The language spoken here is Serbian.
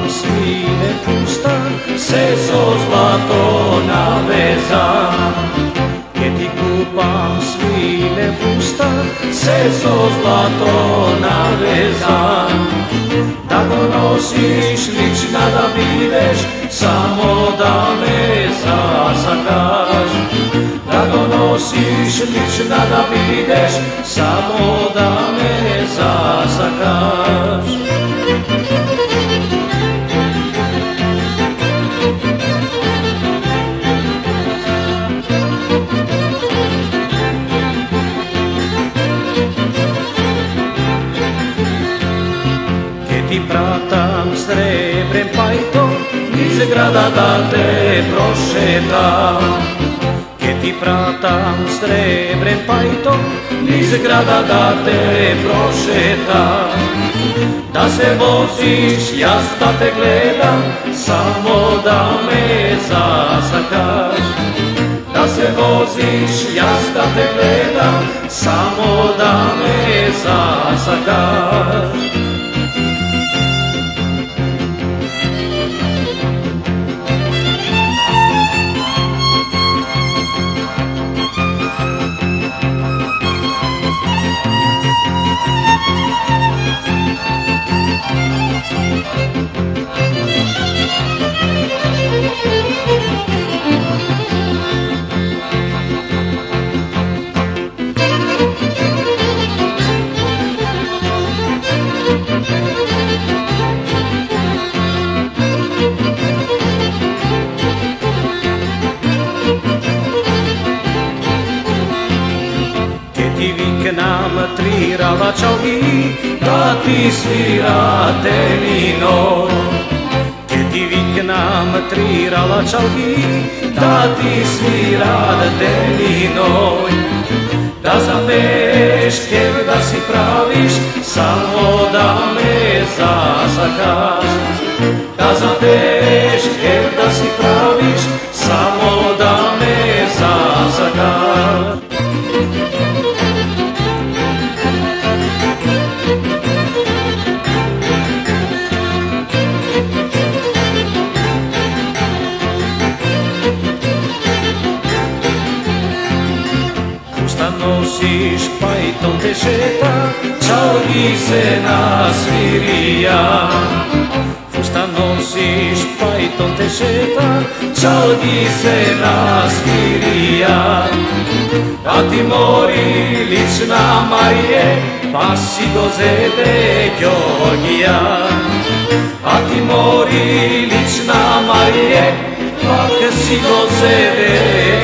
Svine fustan, se so zlato navezan. Gdje ti kupam svine fustan, se so zlato navezan. Da go nosiš lična da bideš, samo da me zasakaš. Da go nosiš lična da bideš, samo da me zasakaš. Ti pratam srebrem pajtom, niz grada da te prošetam. Gdje ti pratam srebrem pajtom, niz grada da te prošetam. Da se voziš, ja da te gledam, samo da me zasakaš. Da se voziš, ja da te gledam, samo da me zasakaš. Ti viknam trirala čalgi, da ti svira denino. Gdje ti viknam trirala čalgi, da ti svira denino. Da zapeš kev da si praviš, samo da me zasakaš. Da zapeš kev da si praviš, samo da me zasakaš. Nosiš pajtom te šeta, čalgi se nasvirija. Fustan nosiš pajtom te šeta, čalgi se nasvirija. A ti mori lična Marije, pa si do zede Georgija. A ti mori lična Marije, pa si do zede